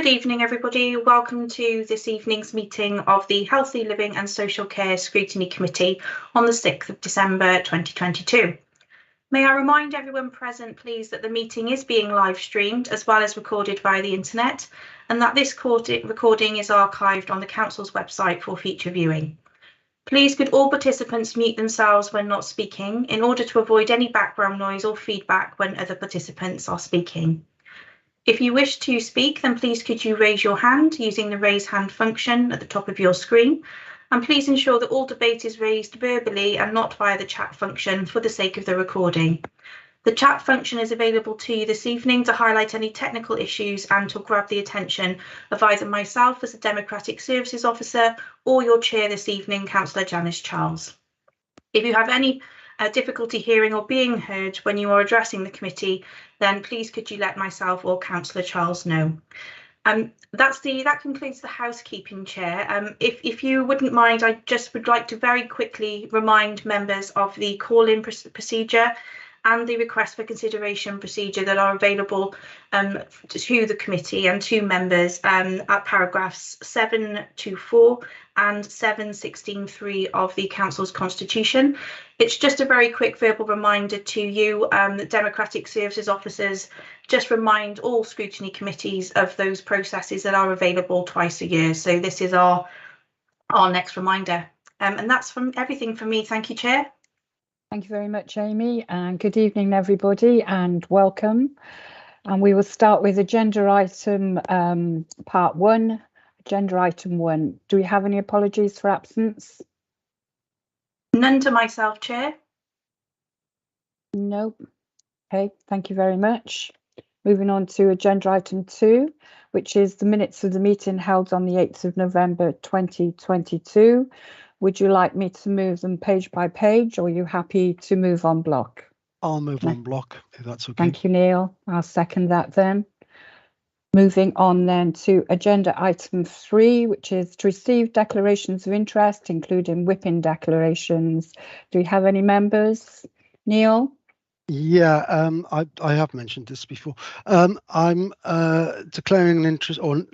Good evening, everybody. Welcome to this evening's meeting of the Healthy Living and Social Care Scrutiny Committee on the 6th of December 2022. May I remind everyone present, please, that the meeting is being live streamed as well as recorded via the internet, and that this recording is archived on the Council's website for future viewing. Please could all participants mute themselves when not speaking in order to avoid any background noise or feedback when other participants are speaking. If you wish to speak, then please could you raise your hand using the raise hand function at the top of your screen, and please ensure that all debate is raised verbally and not via the chat function for the sake of the recording. The chat function is available to you this evening to highlight any technical issues and to grab the attention of either myself as a Democratic Services Officer or your chair this evening, Councillor Janice Charles. If you have any difficulty hearing or being heard when you are addressing the committee, then please could you let myself or Councillor Charles know. That concludes the housekeeping, Chair. If you wouldn't mind, I just would like to very quickly remind members of the call-in procedure and the request for consideration procedure that are available to the committee and to members at paragraphs 724 and 716.3 of the Council's Constitution. It's just a very quick verbal reminder to you, that Democratic Services Officers just remind all scrutiny committees of those processes that are available twice a year. So this is our next reminder. And that's everything from me. Thank you, Chair. Thank you very much, Amy, and good evening, everybody, and welcome. And we will start with agenda item part 1, agenda item 1. Do we have any apologies for absence? None to myself, Chair. No. Okay, thank you very much. Moving on to agenda item 2, which is the minutes of the meeting held on the 8th of November 2022. Would you like me to move them page by page, or are you happy to move on block? I'll move on block, if that's okay. Thank you, Neil. I'll second that then. Moving on then to agenda item 3, which is to receive declarations of interest, including whipping declarations. Do we have any members? Neil? Yeah, I have mentioned this before. I'm declaring an interest, or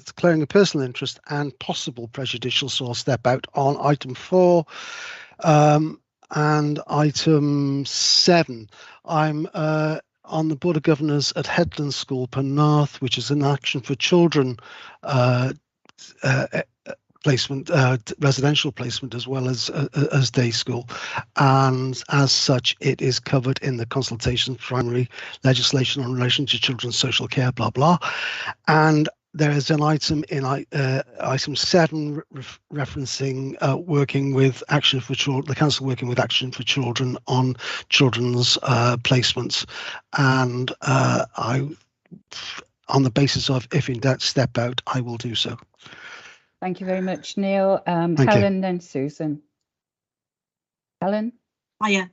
declaring a personal interest and possible prejudicial source step out on item 4 and item 7. I'm on the Board of Governors at Headland School, Penarth, which is an Action for Children placement, residential placement, as well as day school, and as such it is covered in the consultation primary legislation in relation to children's social care, blah blah. And there is an item in item 7 referencing working with Action for Children, the Council working with Action for Children on children's placements, and on the basis of if in doubt step out, I will do so. Thank you very much, Neil. Helen, then Susan. Helen? Hiya.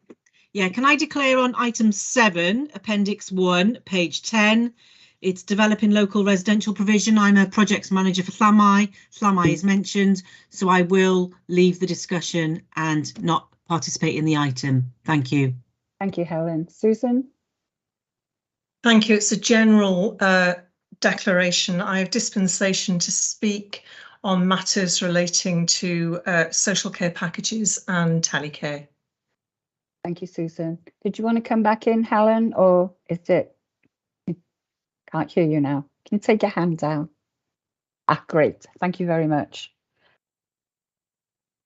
Yeah, can I declare on item 7, appendix 1, page 10, it's developing local residential provision. I'm a projects manager for Llamau. Llamau is mentioned, so I will leave the discussion and not participate in the item. Thank you. Thank you, Helen. Susan? Thank you. It's a general declaration. I have dispensation to speak on matters relating to social care packages and telecare. Thank you, Susan. Did you want to come back in, Helen, or is it? Can't hear you now. Can you take your hand down? Ah, great. Thank you very much.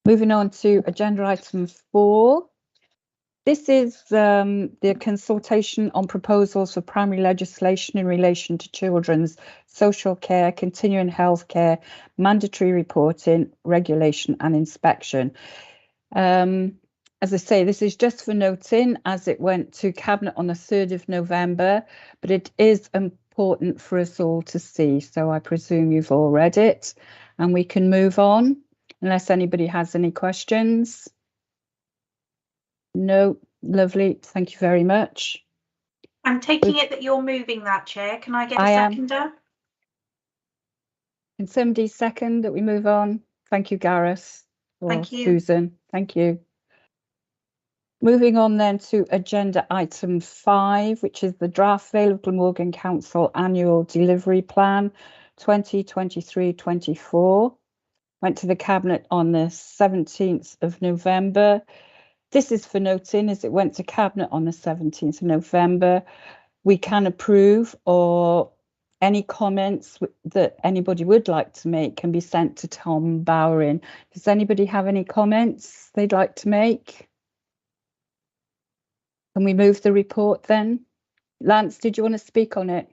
Moving on to agenda item 4. This is the consultation on proposals for primary legislation in relation to children's social care, continuing health care, mandatory reporting, regulation and inspection. As I say, this is just for noting as it went to Cabinet on the 3rd of November, but it is important for us all to see. So I presume you've all read it and we can move on unless anybody has any questions. No, lovely. Thank you very much. I'm taking it that you're moving that, Chair. Can I get a seconder? Can somebody second that we move on? Thank you, Gareth. Thank you. Susan, thank you. Moving on then to agenda item 5, which is the draft Vale of Glamorgan Council annual delivery plan 2023-24. Went to the Cabinet on the 17th of November. This is for noting as it went to Cabinet on the 17th of November. We can approve, or any comments that anybody would like to make can be sent to Tom Bowering. Does anybody have any comments they'd like to make? Can we move the report then? Lance, did you want to speak on it?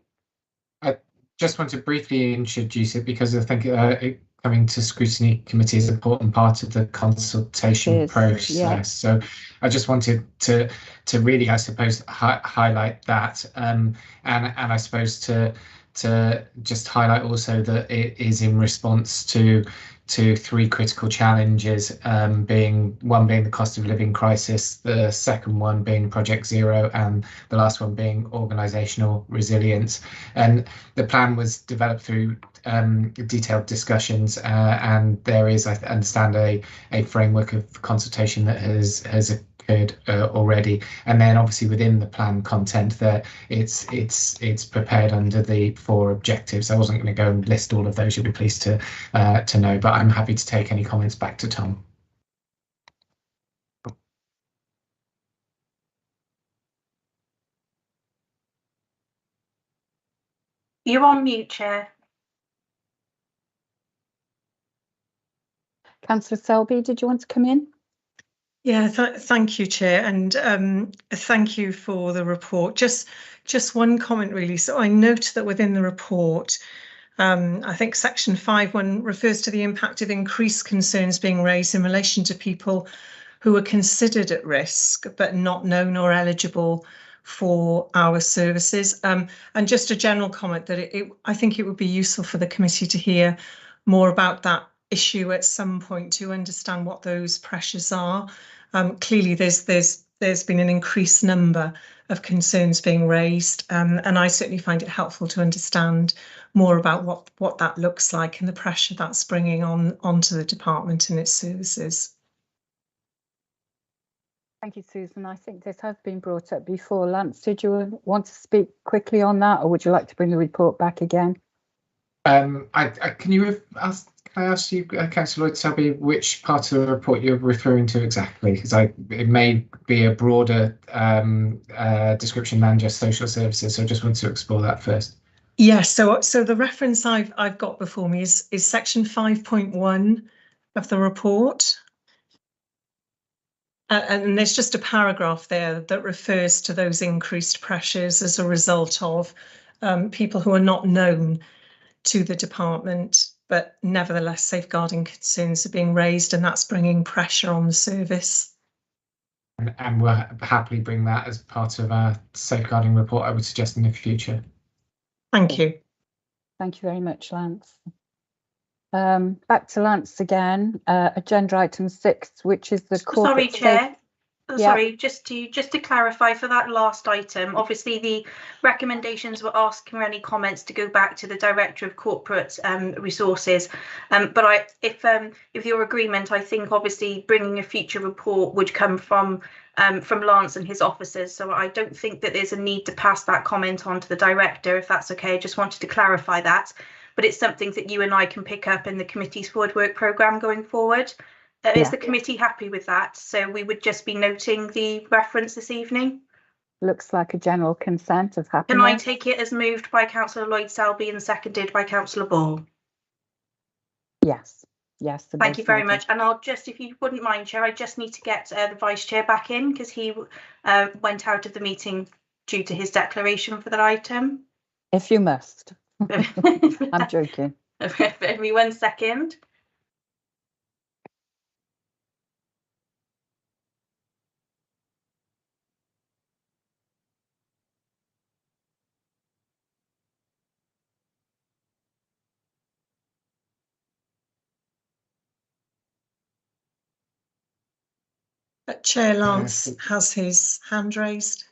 I just want to briefly introduce it because I think coming to Scrutiny Committee is an important part of the consultation process. Yeah. So I just wanted to really, I suppose, highlight that, and I suppose to just highlight also that it is in response to three critical challenges, being the cost of living crisis, the second one being Project Zero, and the last one being organisational resilience. And the plan was developed through detailed discussions, and there is, I understand, a framework of consultation that has occurred already. And then obviously within the plan content there, it's prepared under the 4 objectives. I wasn't going to go and list all of those, you'll be pleased to know, but I'm happy to take any comments back to Tom. You're on mute, Chair. Councillor Selby, did you want to come in? Yeah, thank you, Chair, and thank you for the report. Just one comment, really. So I note that within the report, I think section 5.1 refers to the impact of increased concerns being raised in relation to people who are considered at risk but not known or eligible for our services. And just a general comment that I think it would be useful for the committee to hear more about that issue at some point to understand what those pressures are. Clearly, there's been an increased number of concerns being raised, and I certainly find it helpful to understand more about what that looks like and the pressure that's bringing onto the department and its services. Thank you, Susan. I think this has been brought up before. Lance, did you want to speak quickly on that, or would you like to bring the report back again? Can I ask you, Councillor Lloyd-Selby, which part of the report you're referring to exactly? Because it may be a broader description than just social services, so I just wanted to explore that first. Yes, so the reference I've got before me is section 5.1 of the report. And there's just a paragraph there that refers to those increased pressures as a result of people who are not known to the department, but nevertheless safeguarding concerns are being raised, and that's bringing pressure on the service. And we'll happily bring that as part of our safeguarding report, I would suggest, in the future. Thank you. Thank you very much, Lance. Back to Lance again. Agenda item 6, which is the corporate. Sorry, Chair. Sorry, just to clarify for that last item, obviously the recommendations were asking for any comments to go back to the Director of Corporate Resources. But if your agreement, I think obviously bringing a future report would come from Lance and his officers. So I don't think that there's a need to pass that comment on to the Director, if that's okay. I just wanted to clarify that. But it's something that you and I can pick up in the committee's forward work programme going forward. Is the committee happy with that? So we would just be noting the reference this evening. Looks like a general consent of happiness. Can I take it as moved by Councillor Lloyd-Selby and seconded by Councillor Ball? Yes. Thank you very much. And I'll just, if you wouldn't mind, Chair, I just need to get the Vice Chair back in because he went out of the meeting due to his declaration for that item. If you must. I'm joking. Give me 1 second. Chair Lance has his hand raised.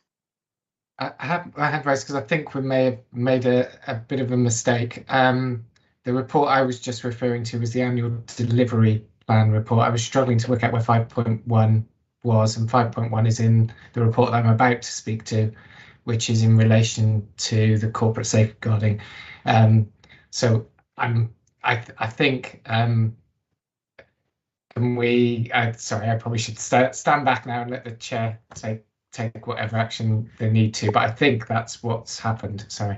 I have my hand raised because I think we may have made a bit of a mistake. The report I was just referring to was the annual delivery plan report. I was struggling to work out where 5.1 was, and 5.1 is in the report that I'm about to speak to, which is in relation to the corporate safeguarding. So I think can we? Sorry, I probably should stand back now and let the chair take whatever action they need to. But I think that's what's happened. Sorry.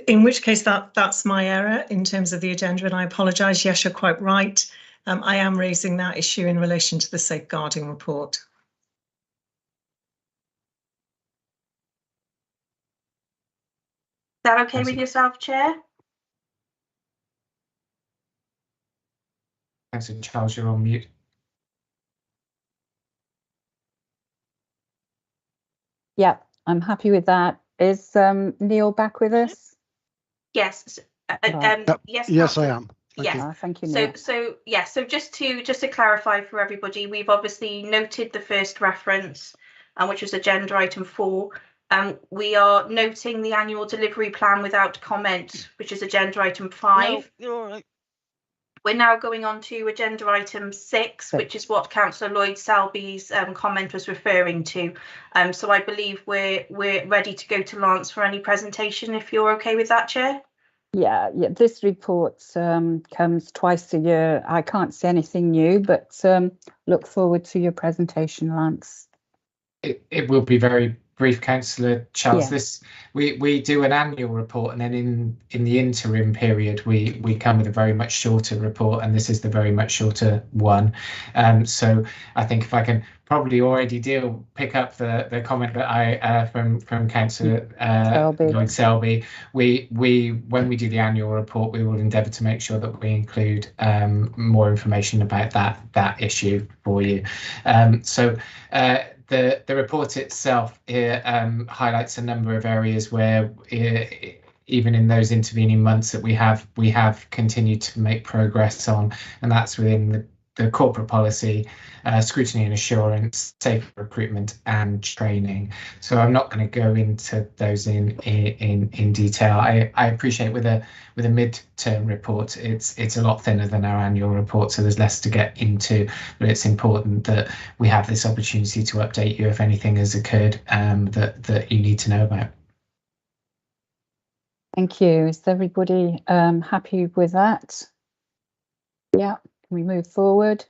In which case, that's my error in terms of the agenda, and I apologise. Yes, you're quite right. I am raising that issue in relation to the safeguarding report. Is that okay with yourself, Chair? Councillor Charles, you're on mute. Yeah, I'm happy with that. Is Neil back with us? Yes. Yes. Yes, I am. Yes. Thank you, Neil. So just to clarify for everybody, we've obviously noted the first reference, which was agenda item 4. We are noting the annual delivery plan without comment, which is agenda item 5. No, you're all right. We're now going on to agenda item 6, which is what Councillor Lloyd Selby's comment was referring to. So I believe we're ready to go to Lance for any presentation, if you're okay with that, Chair. Yeah. This report comes twice a year. I can't see anything new, but look forward to your presentation, Lance. It will be very brief, Councillor Charles. Yeah. We do an annual report, and then in the interim period we come with a very much shorter report, and this is the very much shorter one. So I think if I can probably already pick up the comment that I from Councillor Lloyd Selby. We when we do the annual report, we will endeavour to make sure that we include more information about that issue for you. The report itself highlights a number of areas where even in those intervening months that we have continued to make progress on, and that's within the corporate policy, scrutiny and assurance, safe recruitment and training. So I'm not going to go into those in detail. I appreciate with a mid-term report, it's a lot thinner than our annual report, so there's less to get into, but it's important that we have this opportunity to update you if anything has occurred that you need to know about. Thank you. Is everybody happy with that? Yeah. Can we move forward?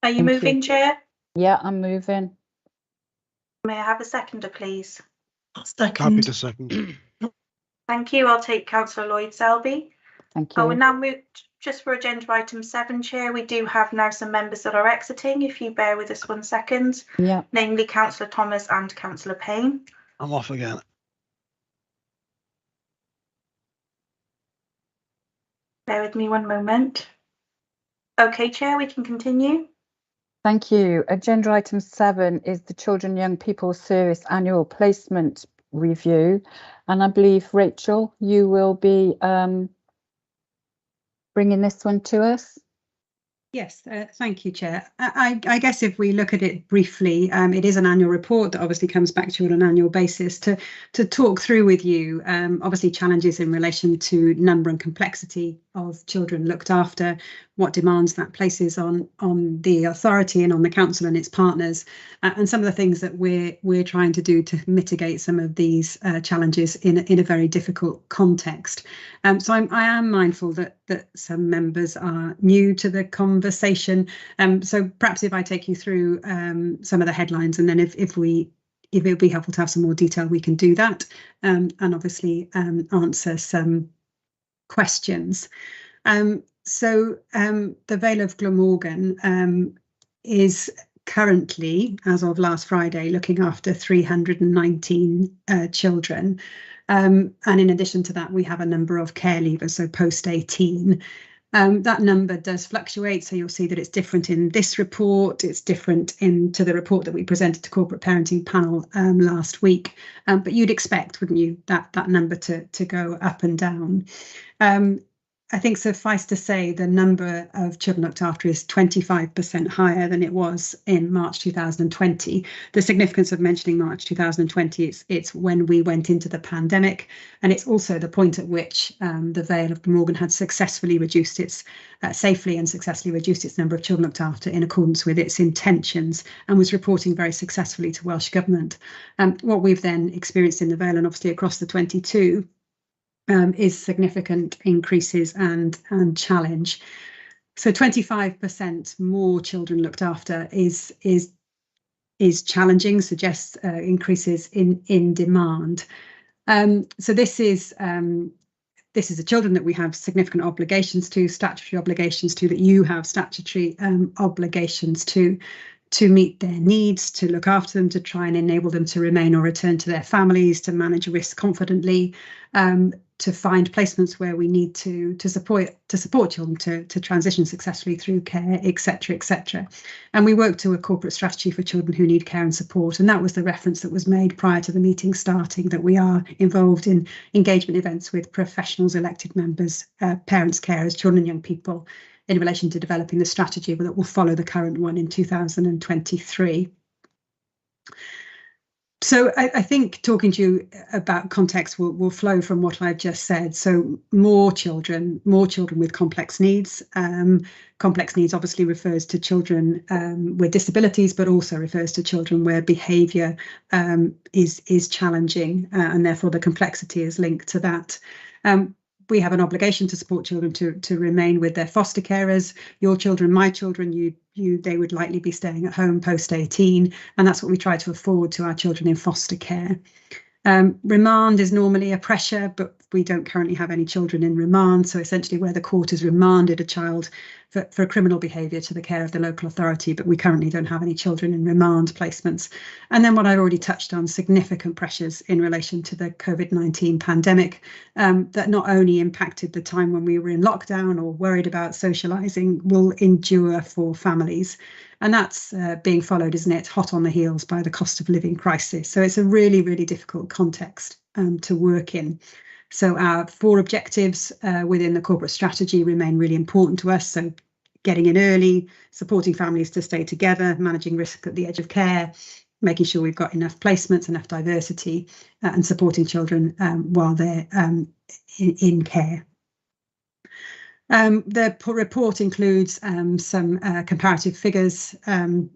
Are you moving, Chair? Yeah, I'm moving. May I have a seconder, please? Happy to second. Thank you. I'll take Councillor Lloyd Selby. Thank you. I will now move just for agenda item 7, Chair. We do have now some members that are exiting, if you bear with us 1 second. Yeah. Namely Councillor Thomas and Councillor Payne. I'm off again. Bear with me 1 moment. Okay, Chair, we can continue. Thank you. Agenda item 7 is the Children and Young People Service Annual Placement Review. And I believe, Rachel, you will be bringing this one to us. Yes, thank you, Chair. I guess if we look at it briefly, it is an annual report that obviously comes back to you on an annual basis to talk through with you, obviously challenges in relation to number and complexity of children looked after, what demands that places on the authority and on the council and its partners, and some of the things that we're trying to do to mitigate some of these challenges in a very difficult context. So I am mindful that some members are new to the conversation. So perhaps if I take you through some of the headlines, and then if it would be helpful to have some more detail, we can do that, and obviously answer some questions. So the Vale of Glamorgan is currently, as of last Friday, looking after 319 children. And in addition to that, we have a number of care leavers, so post-18. That number does fluctuate, so you'll see that it's different in this report. It's different to the report that we presented to Corporate Parenting Panel last week. But you'd expect, wouldn't you, that number to go up and down. I think suffice to say the number of children looked after is 25% higher than it was in March 2020. The significance of mentioning March 2020, it's when we went into the pandemic, and it's also the point at which the Vale of Glamorgan had successfully reduced its safely and successfully reduced its number of children looked after in accordance with its intentions, and was reporting very successfully to Welsh Government. What we've then experienced in the Vale, and obviously across the 22, is significant increases and challenge. So 25% more children looked after is challenging, suggests increases in demand. So this is the children that we have significant obligations to, statutory obligations to, that you have statutory obligations to meet their needs, to look after them, to try and enable them to remain or return to their families, to manage risk confidently, to find placements where we need to support children to transition successfully through care, etc., etc. And we work to a corporate strategy for children who need care and support, and that was the reference that was made prior to the meeting starting, that we are involved in engagement events with professionals, elected members, parents, carers, children and young people, in relation to developing the strategy that will follow the current one in 2023. So I think talking to you about context will flow from what I've just said. So more children with complex needs. Complex needs obviously refers to children with disabilities, but also refers to children where behaviour is challenging, and therefore the complexity is linked to that. We have an obligation to support children to remain with their foster carers. Your children, my children, they would likely be staying at home post 18, and that's what we try to afford to our children in foster care. Remand is normally a pressure, but we don't currently have any children in remand. So essentially where the court has remanded a child for criminal behaviour to the care of the local authority, but we currently don't have any children in remand placements. And then what I've already touched on, significant pressures in relation to the COVID-19 pandemic that not only impacted the time when we were in lockdown or worried about socialising, will endure for families. And that's being followed, isn't it, hot on the heels by the cost of living crisis. So it's a really, really difficult context to work in. So our 4 objectives within the corporate strategy remain really important to us. So getting in early, supporting families to stay together, managing risk at the edge of care, making sure we've got enough placements, enough diversity, and supporting children while they're in care. The report includes some comparative figures to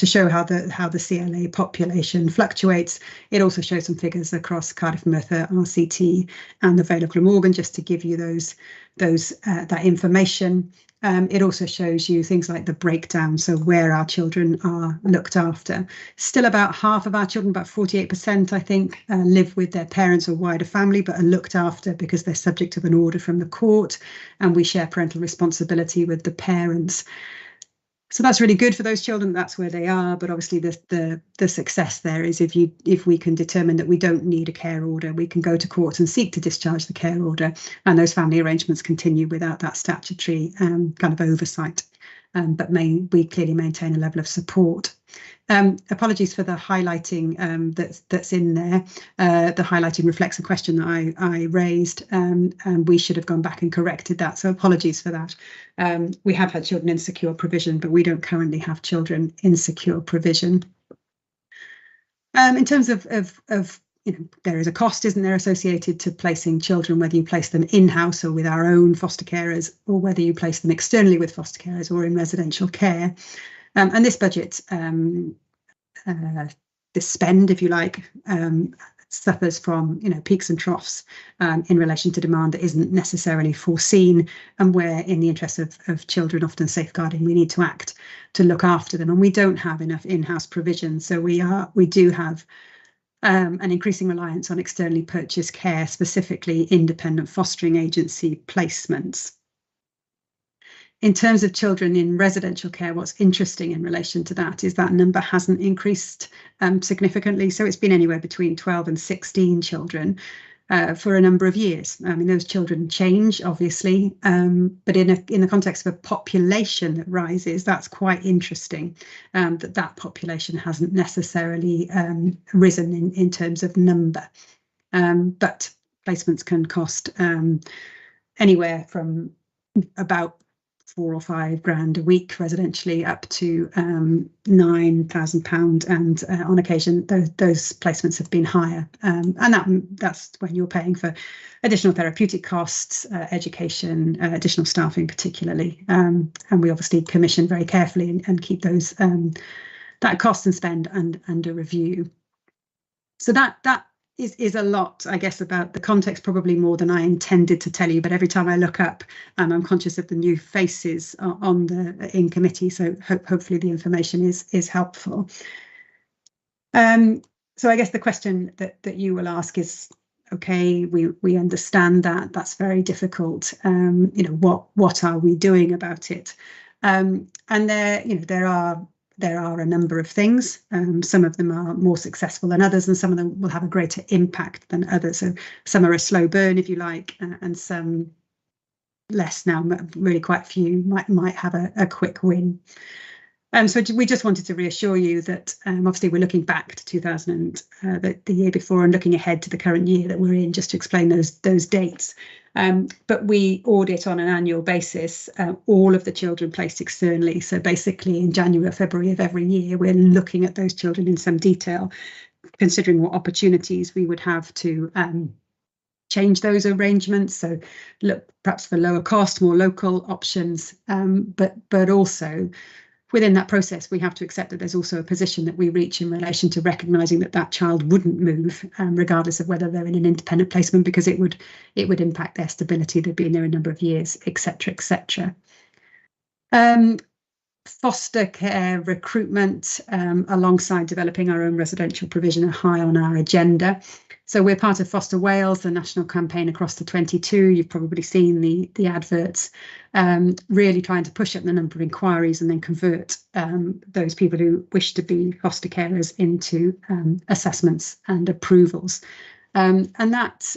show how the CLA population fluctuates. It also shows some figures across Cardiff, Merthyr, RCT, and the Vale of Glamorgan, just to give you that information. It also shows you things like the breakdown, so where our children are looked after. Still about half of our children, about 48%, I think, live with their parents or wider family, but are looked after because they're subject to an order from the court, and we share parental responsibility with the parents. So that's really good for those children. That's where they are. But obviously the success there is if we can determine that we don't need a care order, we can go to court and seek to discharge the care order, and those family arrangements continue without that statutory kind of oversight. But we clearly maintain a level of support. Apologies for the highlighting that's in there. The highlighting reflects a question that I raised, and we should have gone back and corrected that. So apologies for that. We have had children in secure provision, but we don't currently have children in secure provision. In terms of there is a cost, isn't there, associated to placing children, whether you place them in-house or with our own foster carers, or whether you place them externally with foster carers or in residential care. And this budget, this spend, if you like, suffers from peaks and troughs in relation to demand that isn't necessarily foreseen, and where, in the interest of children, often safeguarding, we need to act to look after them, and we don't have enough in-house provision. So we do have an increasing reliance on externally purchased care, specifically independent fostering agency placements. In terms of children in residential care, what's interesting in relation to that is that number hasn't increased significantly. So it's been anywhere between 12 and 16 children for a number of years. I mean, those children change, obviously, but in the context of a population that rises, that's quite interesting, that population hasn't necessarily risen in terms of number. But placements can cost anywhere from about £4 or £5 grand a week residentially, up to £9,000, and on occasion those placements have been higher, and that's when you're paying for additional therapeutic costs, education, additional staffing particularly, and we obviously commission very carefully and keep those that cost and spend under review. So that is a lot, I guess, about the context, probably more than I intended to tell you. But every time I look up, I'm conscious of the new faces in committee. So hopefully the information is helpful. So I guess the question that you will ask is, okay, we understand that that's very difficult. What are we doing about it? And there are a number of things. Some of them are more successful than others, and some of them will have a greater impact than others. So some are a slow burn, if you like, and some less now. Really, quite a few might have a quick win. So we just wanted to reassure you that obviously we're looking back to the year before and looking ahead to the current year that we're in, just to explain those dates. But we audit on an annual basis all of the children placed externally. So basically in January or February of every year, we're looking at those children in some detail, considering what opportunities we would have to change those arrangements. So look perhaps for lower cost, more local options, but also within that process, we have to accept that there's also a position that we reach in relation to recognising that child wouldn't move, regardless of whether they're in an independent placement, because it would impact their stability. They've been there a number of years, etc., etc. Foster care recruitment, alongside developing our own residential provision, are high on our agenda. So we're part of Foster Wales, the national campaign across the 22. You've probably seen the adverts, really trying to push up the number of inquiries and then convert those people who wish to be foster carers into assessments and approvals. And that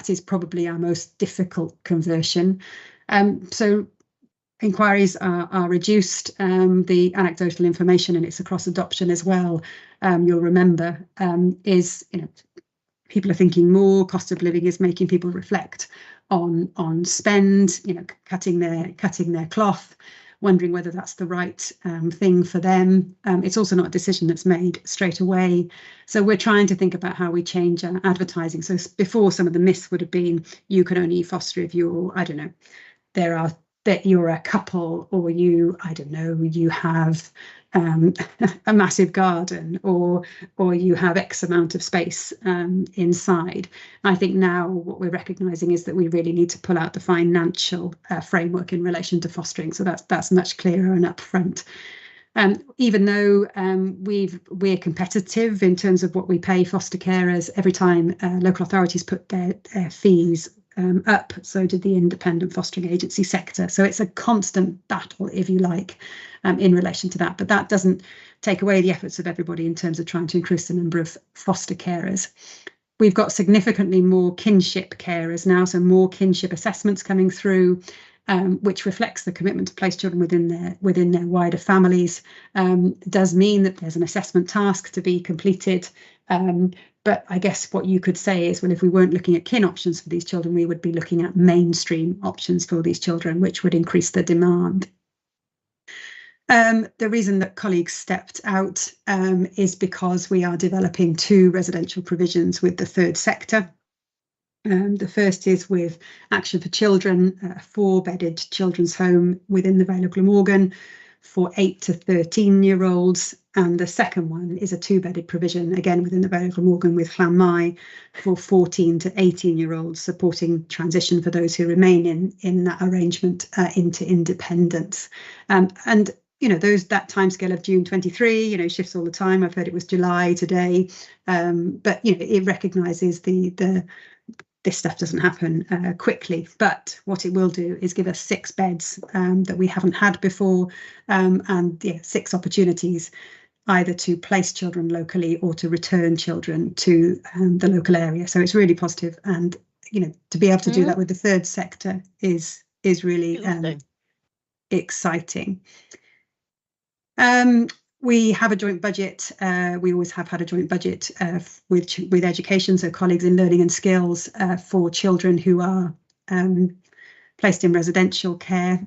is probably our most difficult conversion. So inquiries are reduced. The anecdotal information, and it's across adoption as well, you'll remember, is, people are thinking more. Cost of living is making people reflect on spend, cutting their cloth, wondering whether that's the right thing for them. It's also not a decision that's made straight away. So we're trying to think about how we change our advertising. So before, some of the myths would have been, you can only foster if you're, I don't know, that you're a couple, or you have a massive garden, or you have X amount of space inside. I think now what we're recognising is that we really need to pull out the financial framework in relation to fostering. So that's much clearer and upfront. Even though we're competitive in terms of what we pay foster carers, every time local authorities put their fees up, so did the independent fostering agency sector. So it's a constant battle, if you like, in relation to that. But that doesn't take away the efforts of everybody in terms of trying to increase the number of foster carers. We've got significantly more kinship carers now, so more kinship assessments coming through, which reflects the commitment to place children within their wider families. It does mean that there's an assessment task to be completed. But I guess what you could say is, well, if we weren't looking at kin options for these children, we would be looking at mainstream options for these children, which would increase the demand. The reason that colleagues stepped out is because we are developing 2 residential provisions with the third sector. The first is with Action for Children, a 4-bedded children's home within the Vale of Glamorgan for 8 to 13-year-olds. And the second one is a 2-bedded provision, again within the Vale of Glamorgan with Llanmai, for 14 to 18-year-olds, supporting transition for those who remain in that arrangement into independence. And that timescale of June 23, shifts all the time. I've heard it was July today, but it recognises this stuff doesn't happen quickly, but what it will do is give us 6 beds that we haven't had before, and 6 opportunities either to place children locally or to return children to the local area. So it's really positive, and to be able to do that with the third sector is really exciting. We have a joint budget. We always have had a joint budget with education, so colleagues in learning and skills, for children who are placed in residential care.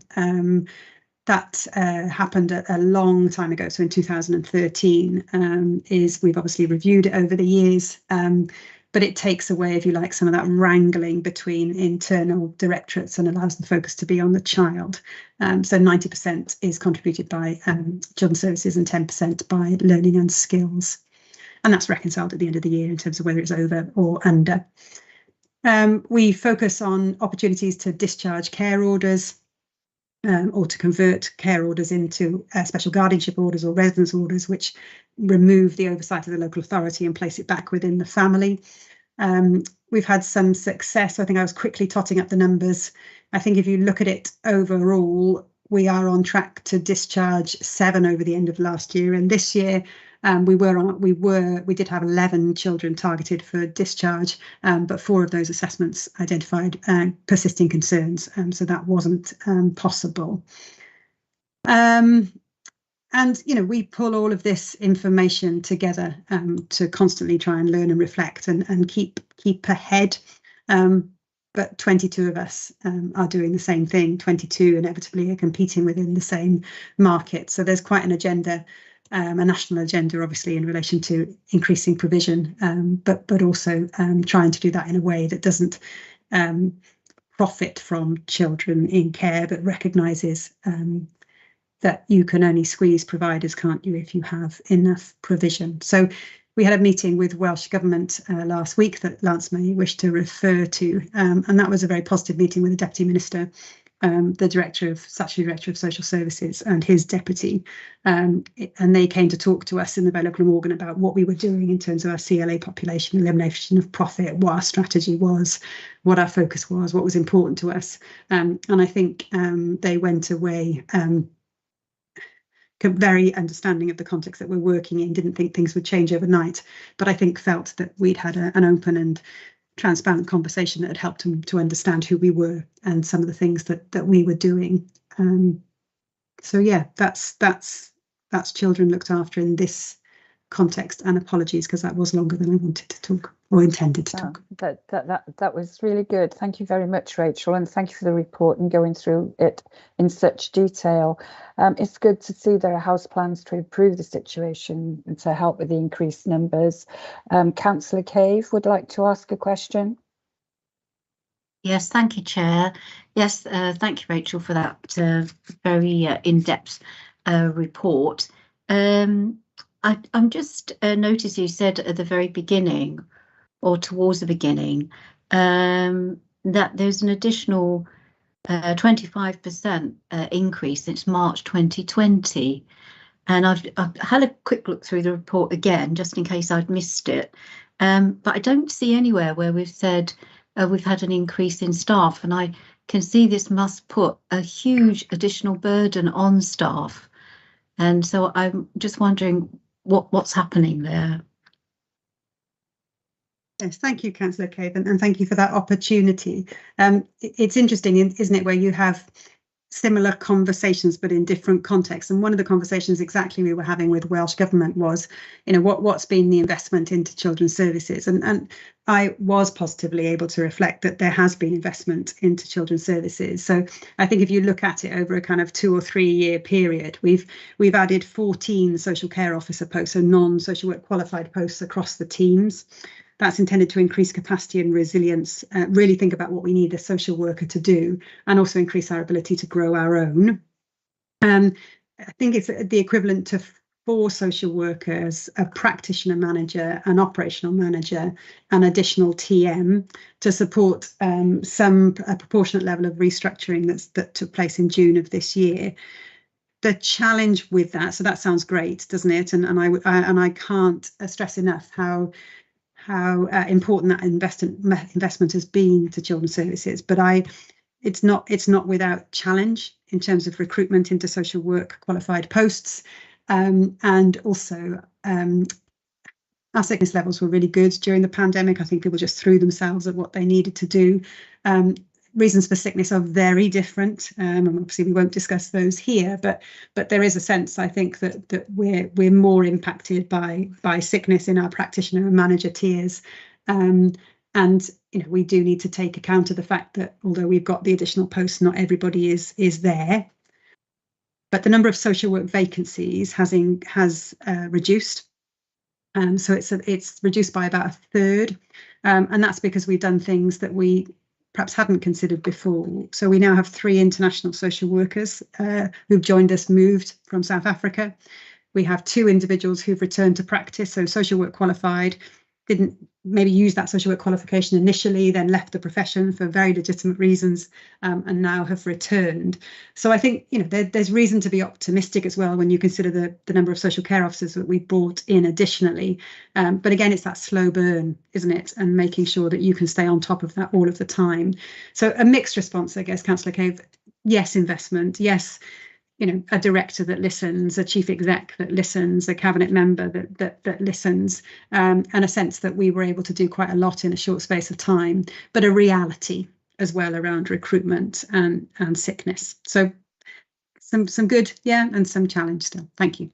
That happened a long time ago. So in 2013, we've obviously reviewed it over the years, but it takes away, if you like, some of that wrangling between internal directorates and allows the focus to be on the child. So 90% is contributed by Children's Services and 10% by Learning and Skills. and that's reconciled at the end of the year in terms of whether it's over or under. We focus on opportunities to discharge care orders or to convert care orders into special guardianship orders or residence orders, which remove the oversight of the local authority and place it back within the family. We've had some success. I think I was quickly totting up the numbers. I think if you look at it overall, we are on track to discharge 7 over the end of last year, and this year we did have 11 children targeted for discharge, but 4 of those assessments identified persisting concerns, so that wasn't possible. And we pull all of this information together to constantly try and learn and reflect and keep ahead. But 22 of us are doing the same thing. 22 inevitably are competing within the same market. So there's quite an agenda, a national agenda, obviously, in relation to increasing provision, but also trying to do that in a way that doesn't profit from children in care, but recognises that you can only squeeze providers, can't you, if you have enough provision. So we had a meeting with Welsh Government last week that Lance may wish to refer to, and that was a very positive meeting with the Deputy Minister, the Statutory Director of Social Services and his deputy, and they came to talk to us in the Vale of Glamorgan about what we were doing in terms of our CLA population, elimination of profit, what our strategy was, what our focus was, what was important to us, and I think they went away very understanding of the context that we're working in, didn't think things would change overnight, but I think felt that we'd had an open and transparent conversation that had helped them to understand who we were and some of the things that we were doing. So yeah, that's children looked after in this context, and apologies because that was longer than I wanted to talk or intended to talk. That was really good. Thank you very much, Rachel, and thank you for the report and going through it in such detail. It's good to see there are house plans to improve the situation and to help with the increased numbers. Councillor Cave would like to ask a question. Yes, thank you, Chair. Yes, thank you, Rachel, for that very in-depth report. I'm just noticed you said at the very beginning, or towards the beginning, that there's an additional 25% increase since March 2020. And I've had a quick look through the report again, just in case I'd missed it. But I don't see anywhere where we've said we've had an increase in staff. And I can see this must put a huge additional burden on staff. And so I'm just wondering what's happening there. Yes, thank you, Councillor Cave, and thank you for that opportunity. It's interesting, isn't it, where you have similar conversations but in different contexts. And one of the conversations exactly we were having with Welsh Government was, what's been the investment into children's services? And I was positively able to reflect that there has been investment into children's services. So I think if you look at it over a kind of 2 or 3 year period, we've added 14 social care officer posts, so non-social work qualified posts across the teams. That's intended to increase capacity and resilience, really think about what we need a social worker to do, and also increase our ability to grow our own. I think it's the equivalent to 4 social workers, a practitioner manager, an operational manager, an additional TM to support a proportionate level of restructuring that took place in June of this year. The challenge with that, so that sounds great, doesn't it? And I can't stress enough how important that investment has been to children's services, but it's not without challenge in terms of recruitment into social work qualified posts, and also our sickness levels were really good during the pandemic. I think people just threw themselves at what they needed to do. Reasons for sickness are very different, and obviously we won't discuss those here, but there is a sense, I think, that we're more impacted by sickness in our practitioner and manager tiers, and we do need to take account of the fact that although we've got the additional posts, not everybody is there. But the number of social work vacancies has reduced. So it's reduced by about 1/3, and that's because we've done things that we perhaps hadn't considered before. So we now have 3 international social workers who've joined us, moved from South Africa. We have 2 individuals who've returned to practice, so social work qualified, didn't maybe use that social work qualification initially, then left the profession for very legitimate reasons, and now have returned. So I think, you know, there's reason to be optimistic as well when you consider the number of social care officers that we brought in additionally. But again, it's that slow burn, isn't it? And making sure that you can stay on top of that all of the time. So a mixed response, I guess, Councillor Cave. Yes, investment. Yes, you know, a director that listens, a chief exec that listens, a cabinet member that listens, and a sense that we were able to do quite a lot in a short space of time, but a reality as well around recruitment and sickness. So some good, yeah, and some challenge still. Thank you.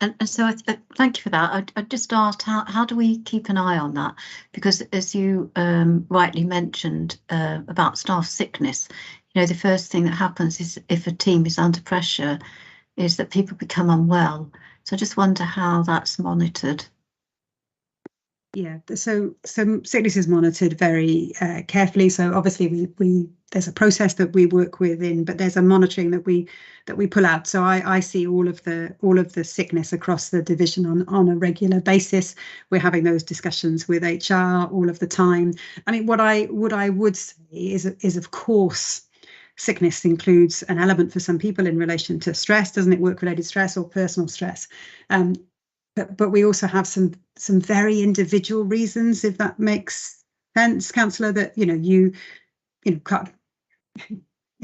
And so thank you for that. I just asked, how do we keep an eye on that? Because as you rightly mentioned about staff sickness, you know, the first thing that happens is if a team is under pressure is that people become unwell. So I just wonder how that's monitored. Yeah, so sickness is monitored very carefully. So obviously there's a process that we work within, but there's a monitoring that we pull out. So I see all of the sickness across the division on a regular basis. We're having those discussions with HR all of the time. I mean, what I would say is of course, sickness includes an element for some people in relation to stress, doesn't it? Work-related stress or personal stress. But we also have some very individual reasons, if that makes sense, Councillor, that you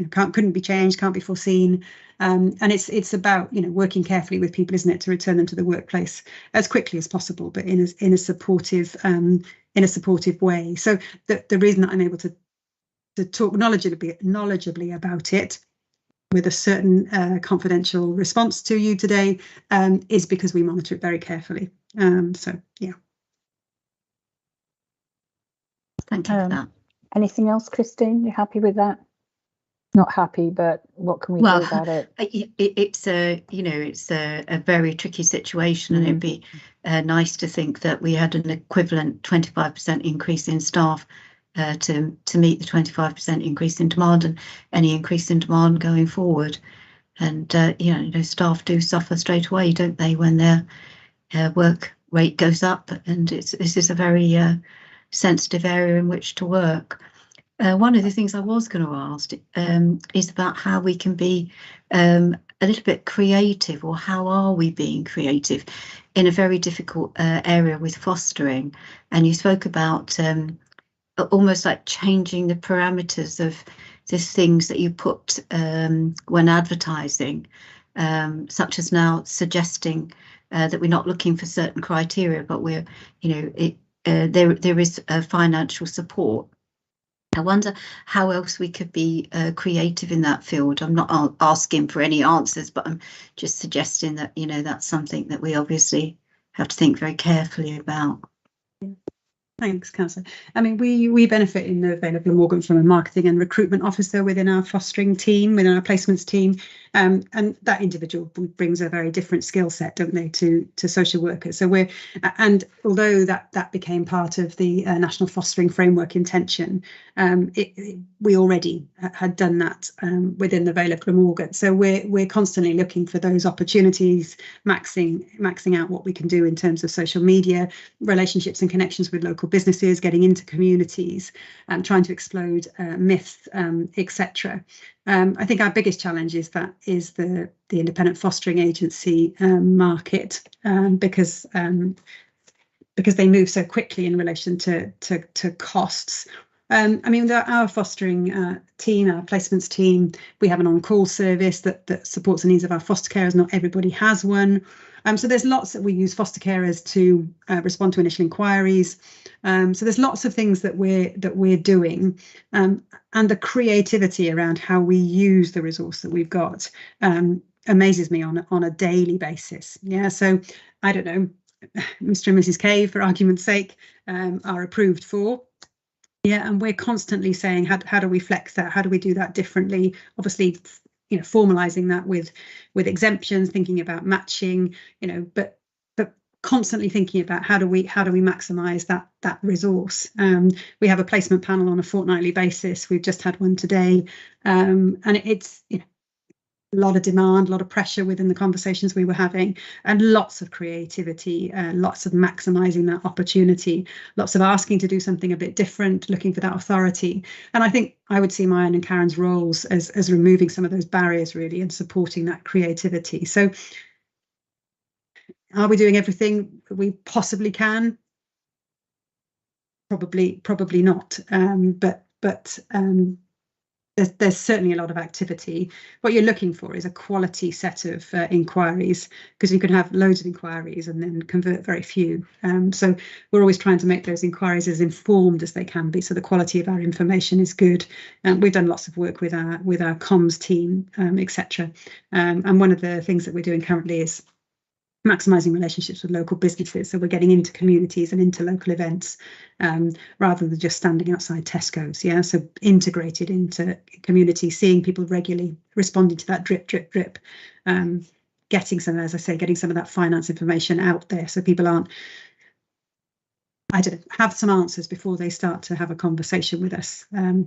couldn't be changed, can't be foreseen, and it's about working carefully with people, isn't it, to return them to the workplace as quickly as possible, but in a supportive way. So the reason that I'm able to talk knowledgeably about it with a certain confidential response to you today is because we monitor it very carefully. So yeah. Thank you for that. Anything else, Christine? You happy with that? Not happy, but what can we do about it? It's a very tricky situation, and it'd be nice to think that we had an equivalent 25% increase in staff to meet the 25% increase in demand and any increase in demand going forward. And staff do suffer straight away, don't they, when their work rate goes up? And this is a very sensitive area in which to work. One of the things I was going to ask is about how we can be a little bit creative, or how are we being creative in a very difficult area with fostering. And you spoke about almost like changing the parameters of the things that you put when advertising, such as now suggesting that we're not looking for certain criteria, but we're, there is financial support. I wonder how else we could be creative in that field. I'm not asking for any answers, but I'm just suggesting that, that's something that we obviously have to think very carefully about. Thanks, Councillor. I mean, we benefit in the Vale of Glamorgan from a marketing and recruitment officer within our fostering team, within our placements team, and that individual brings a very different skill set, don't they, to social workers. So although that became part of the National Fostering Framework intention, we already had done that within the Vale of Glamorgan. So we're constantly looking for those opportunities, maxing out what we can do in terms of social media, relationships and connections with local businesses, getting into communities, trying to explode myths, etc. I think our biggest challenge is the independent fostering agency market, because they move so quickly in relation to costs. I mean, our fostering team, our placements team, we have an on-call service that supports the needs of our foster carers. Not everybody has one. So there's lots that we use foster carers to respond to initial inquiries. So there's lots of things that we're doing, and the creativity around how we use the resource that we've got amazes me on a daily basis. Yeah, so I don't know, Mr. and Mrs. Cave, for argument's sake, are approved for. Yeah, and we're constantly saying, how do we flex that? How do we do that differently? Obviously, formalising that with exemptions, thinking about matching, but constantly thinking about how do we maximise that resource. We have a placement panel on a fortnightly basis. We've just had one today, and it's a lot of demand, a lot of pressure within the conversations we were having, and lots of creativity, lots of maximising that opportunity, lots of asking to do something a bit different, looking for that authority. And I think I would see mine and Karen's roles as removing some of those barriers really and supporting that creativity. So are we doing everything we possibly can? Probably not. But there's certainly a lot of activity. What you're looking for is a quality set of inquiries, because you can have loads of inquiries and then convert very few. So we're always trying to make those inquiries as informed as they can be, so the quality of our information is good. And we've done lots of work with our comms team, etc. And one of the things that we're doing currently is maximising relationships with local businesses. So we're getting into communities and into local events rather than just standing outside Tesco's. Yeah, so integrated into community, seeing people regularly, responding to that drip, getting some, as I say, getting some of that finance information out there so people aren't, have some answers before they start to have a conversation with us,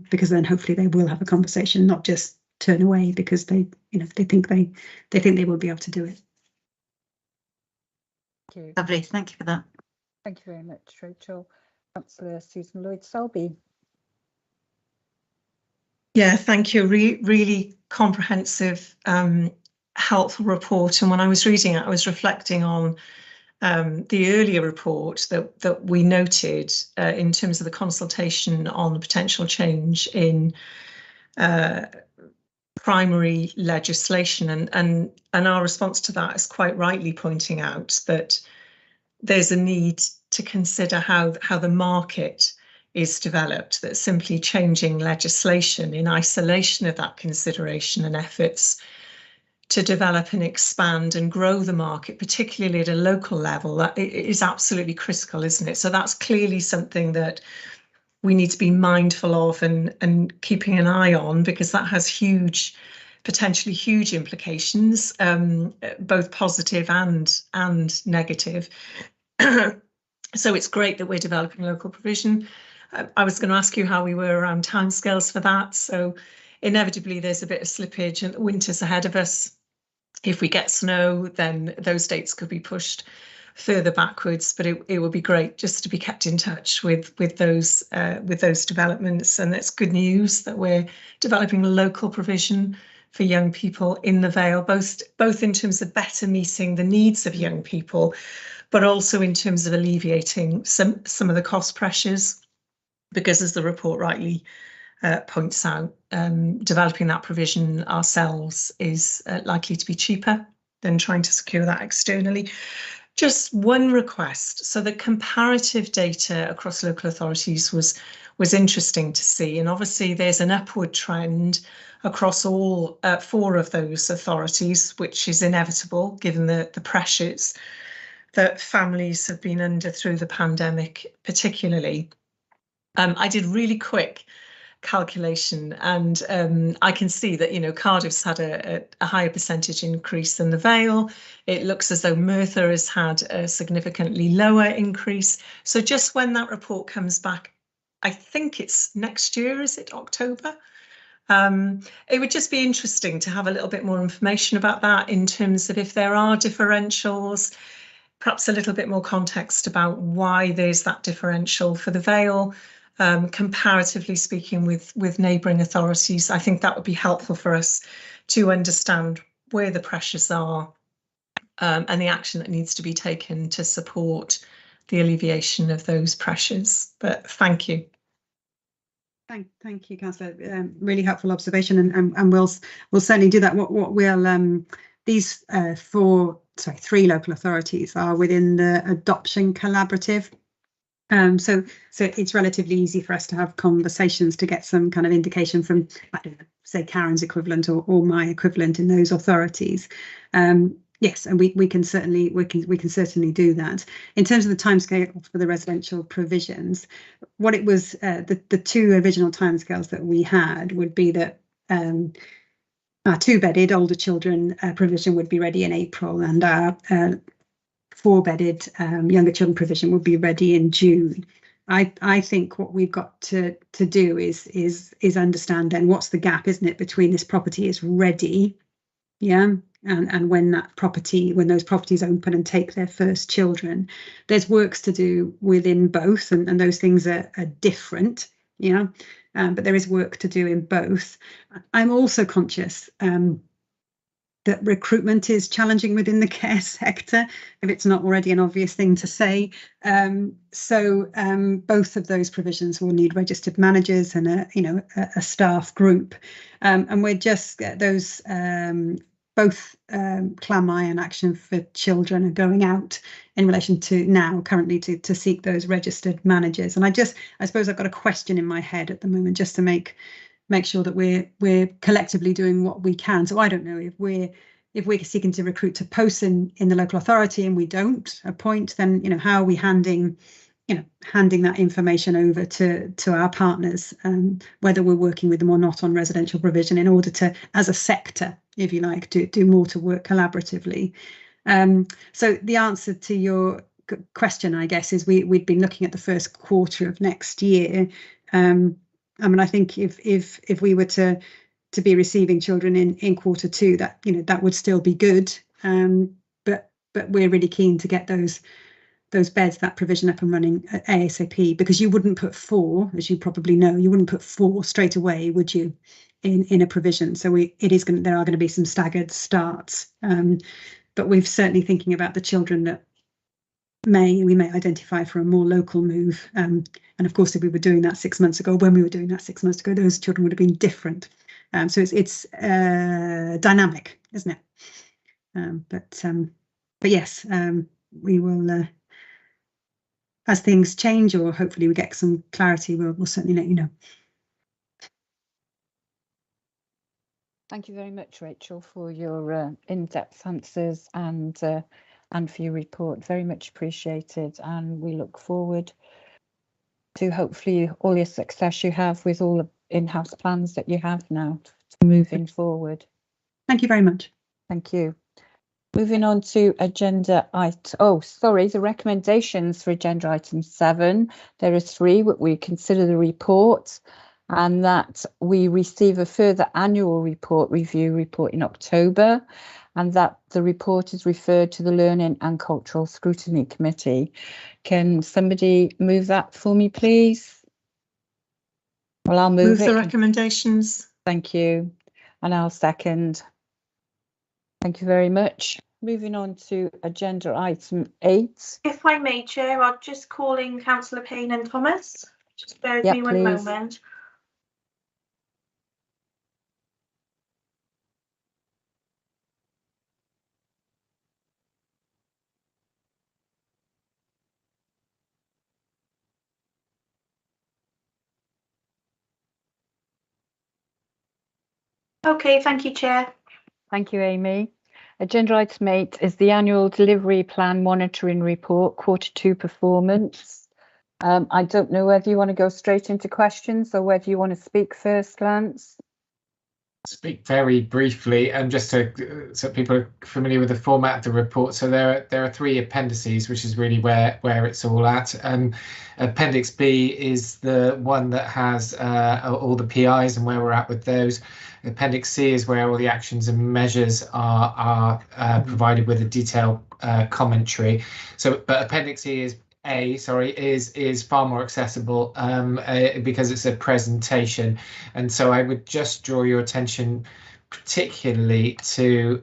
because then hopefully they will have a conversation, not just turn away because they think they will be able to do it. Thank you. Lovely, thank you for that. Thank you very much, Rachel. Councillor Susan Lloyd-Selby. Yeah, thank you. Really comprehensive, helpful report. And when I was reading it, I was reflecting on the earlier report that we noted in terms of the consultation on the potential change in primary legislation, and our response to that is quite rightly pointing out that there's a need to consider how the market is developed, that simply changing legislation in isolation of that consideration and efforts to develop and expand and grow the market, particularly at a local level, that is absolutely critical, isn't it? So that's clearly something that we need to be mindful of and keeping an eye on, because that has potentially huge implications, both positive and negative. So it's great that we're developing local provision. I was going to ask you how we were around timescales for that. So inevitably there's a bit of slippage and winter's ahead of us. If we get snow, then those dates could be pushed further backwards, but it would be great just to be kept in touch with those developments. And it's good news that we're developing local provision for young people in the Vale, both in terms of better meeting the needs of young people, but also in terms of alleviating some of the cost pressures, because as the report rightly points out, developing that provision ourselves is likely to be cheaper than trying to secure that externally. Just one request. So the comparative data across local authorities was interesting to see, and obviously there's an upward trend across all 4 of those authorities, which is inevitable given the pressures that families have been under through the pandemic, particularly. I did really quick calculation, and I can see that Cardiff's had a higher percentage increase than the Vale. It looks as though Merthyr has had a significantly lower increase. So just when that report comes back, I think it's next year, is it October? It would just be interesting to have a little bit more information about that in terms of if there are differentials, perhaps a little bit more context about why there's that differential for the Vale. Comparatively speaking with neighbouring authorities. I think that would be helpful for us to understand where the pressures are and the action that needs to be taken to support the alleviation of those pressures. But thank you. Thank you, Councillor. Really helpful observation, and we'll certainly do that. What we'll these 3 local authorities are within the adoption collaborative. So it's relatively easy for us to have conversations to get some kind of indication from, I don't know, say Karen's equivalent or my equivalent in those authorities. Yes, and we can certainly do that. In terms of the timescale for the residential provisions, what it was, the 2 original timescales that we had would be that our 2-bedded older children provision would be ready in April, and our 4-bedded younger children provision will be ready in June. I think what we've got to do is understand then what's the gap, isn't it, between this property is ready yeah, and when those properties open and take their first children, there's works to do within both, and those things are different, yeah, but there is work to do in both. I'm also conscious that recruitment is challenging within the care sector, if it's not already an obvious thing to say. So both of those provisions will need registered managers and a staff group, and we're just those both CLAMI and Action for Children are going out in relation to currently to seek those registered managers. And I suppose I've got a question in my head at the moment just to make sure that we're collectively doing what we can. So I don't know if we're seeking to recruit to posts in the local authority and we don't appoint, then how are we handing that information over to our partners, whether we're working with them or not on residential provision, in order to, as a sector, if you like, do more to work collaboratively. So the answer to your question, I guess, is we'd been looking at the first quarter of next year. I mean, I think if we were to be receiving children in quarter two, that would still be good. But we're really keen to get those beds, that provision up and running ASAP, because you wouldn't put 4, as you probably know, you wouldn't put 4 straight away, would you, in a provision? So there are going to be some staggered starts, but we're certainly thinking about the children that we may identify for a more local move. And of course, if we were doing that 6 months ago, those children would have been different. So it's dynamic, isn't it? But yes, we will, as things change, or hopefully we get some clarity, we'll certainly let you know. Thank you very much, Rachel, for your in-depth answers and for your report. Very much appreciated, and we look forward to hopefully all your success you have with all the in-house plans that you have now to moving forward. Thank you very much. Thank you. Moving on to agenda item, the recommendations for agenda item 7. There are 3. We consider the report, and that we receive a further annual review report in October, and that the report is referred to the Learning and Cultural Scrutiny Committee. Can somebody move that for me, please? Well, I'll move the recommendations. Thank you. And I'll second. Thank you very much. Moving on to agenda item 8. If I may, Chair, I'll just call in Councillor Payne and Thomas. Just bear with me one moment. Okay, thank you, Chair. Thank you, Amy. Agenda item 8 is the annual delivery plan monitoring report, quarter 2 performance. I don't know whether you want to go straight into questions or whether you want to speak first, Lance. Speak very briefly, and just so people are familiar with the format of the report. So there are 3 appendices, which is really where it's all at. Appendix B is the one that has all the PIs and where we're at with those. Appendix C is where all the actions and measures are provided with a detailed commentary. But Appendix E is far more accessible because it's a presentation, and so I would just draw your attention particularly to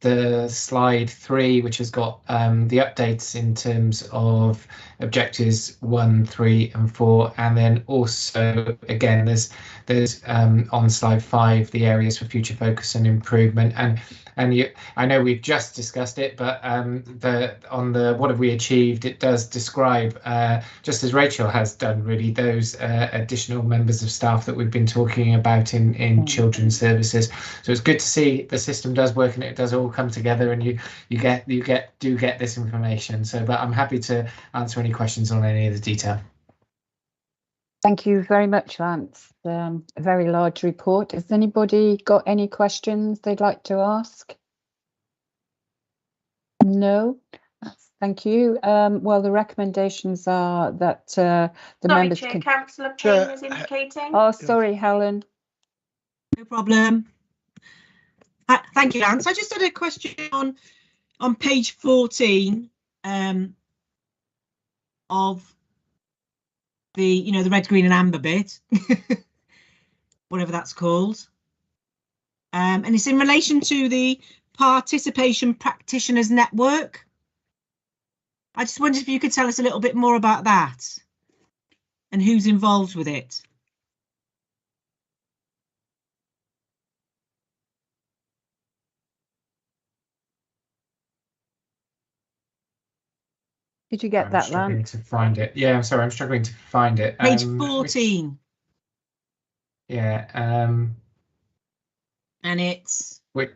the slide 3, which has got the updates in terms of objectives 1, 3 and 4, and then also again there's on slide 5 the areas for future focus and improvement, and I know we've just discussed it, but what have we achieved, it does describe, just as Rachel has done, really, those additional members of staff that we've been talking about in children's services. So it's good to see the system does work and it does all come together, and you do get this information. So, but I'm happy to answer any questions on any of the detail. Thank you very much, Lance. A very large report. Has anybody got any questions they'd like to ask? No? Thank you. Well, the recommendations are that the members Chair, can... Councillor Payne is indicating. Oh, sorry, Helen. No problem. Thank you, Anne. So I just had a question on page 14 of the, the red, green and amber bit, whatever that's called. And it's in relation to the Participation Practitioners Network. I just wondered if you could tell us a little bit more about that and who's involved with it. Did you get I'm that, struggling Lan? to find it. Yeah, I'm sorry, I'm struggling to find it. Page 14. Yeah. And it's... Which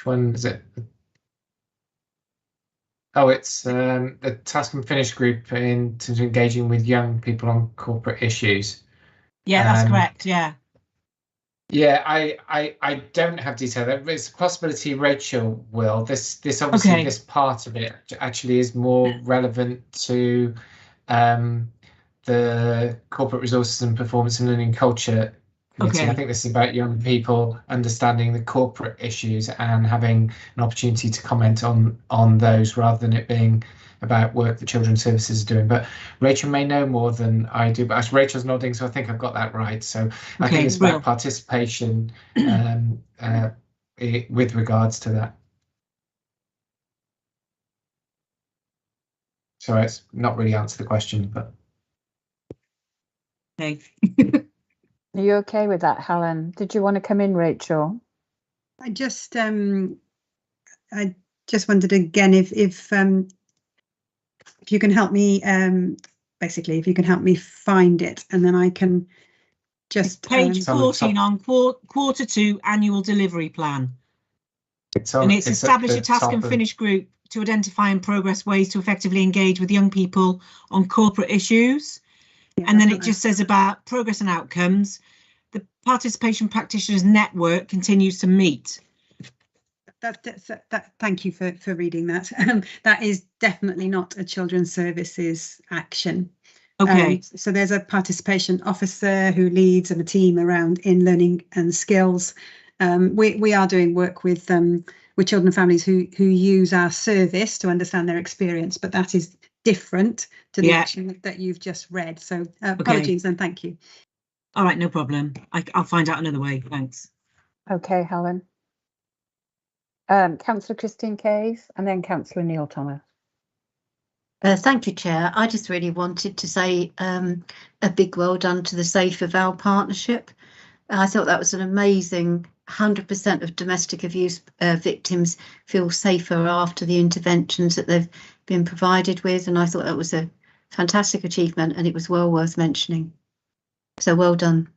one is it? Oh, it's the Task and Finish group in terms of engaging with young people on corporate issues. Yeah, that's correct. Yeah. Yeah, I don't have detail. It's a possibility Rachel will. This obviously Okay. This part of it actually is more relevant to the Corporate Resources and Performance and Learning Culture Committee. Okay. I think this is about young people understanding the corporate issues and having an opportunity to comment on those rather than it being about work that Children's Services are doing. But Rachel may know more than I do, but Rachel's nodding, so I think I've got that right. So I think it's about participation with regards to that. So it's not really answered the question, but. Okay. Are you okay with that, Helen? Did you want to come in, Rachel? I just wondered again if you can help me, basically, if you can help me find it, and then I can just page 14 on quarter 2 annual delivery plan. It's establish a task and finish group to identify and progress ways to effectively engage with young people on corporate issues. Yeah, and then it just says about progress and outcomes. The Participation Practitioners Network continues to meet. Thank you for reading that. That is definitely not a Children's Services action. Okay. So there's a participation officer who leads a team around in learning and skills. We are doing work with children and families who use our service to understand their experience, but that is different to the action that you've just read. So apologies and thank you. All right, no problem. I'll find out another way. Thanks. Okay, Helen. Councillor Christine Case and then Councillor Neil Thomas. Thank you, Chair. I just really wanted to say a big well done to the Safe Avow partnership. I thought that was an amazing 100% of domestic abuse victims feel safer after the interventions that they've been provided with. And I thought that was a fantastic achievement and it was well worth mentioning. So well done.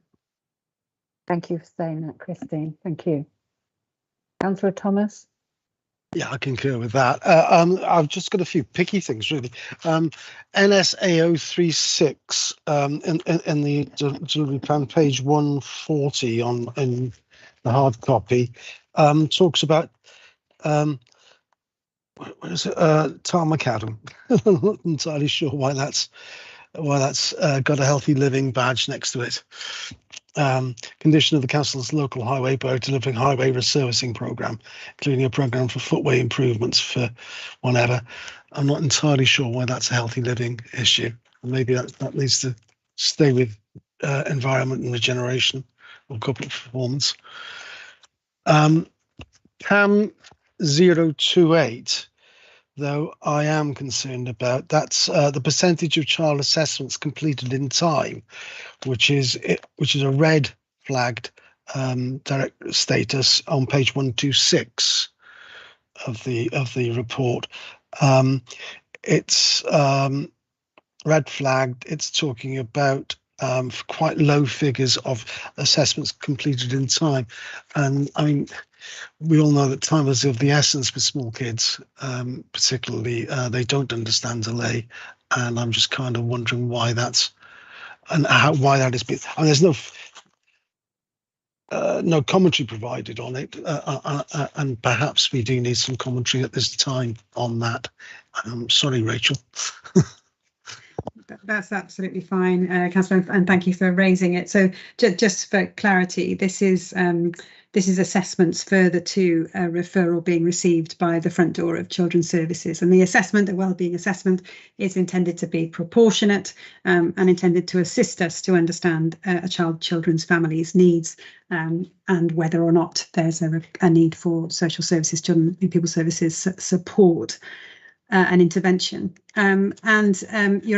Thank you for saying that, Christine. Thank you. Councillor Thomas. Yeah, I concur with that. I've just got a few picky things, really. NSA 036 in the delivery plan, page 140 in the hard copy, talks about what is it? Tar Macadam. I'm not entirely sure why that's got a healthy living badge next to it. Condition of the council's local highway by delivering highway resurfacing programme, including a programme for footway improvements for whenever. I'm not entirely sure why that's a healthy living issue. Maybe that needs to stay with environment and regeneration or corporate performance. CAM 028, though, I am concerned about. That's the percentage of child assessments completed in time, which is a red flagged direct status on page 126 of the report. It's red flagged. It's talking about quite low figures of assessments completed in time, and I mean, we all know that time is of the essence with small kids, particularly they don't understand delay, and I'm just kind of wondering why that's and why that is. I mean, there's no commentary provided on it, and perhaps we do need some commentary at this time on that. Sorry, Rachel. That's absolutely fine, Councillor, and thank you for raising it. So just for clarity, this is this is assessments further to a referral being received by the front door of Children's Services. And the assessment, the wellbeing assessment, is intended to be proportionate and intended to assist us to understand a children's family's needs and whether or not there's a need for social services, children and people services support. An intervention. You're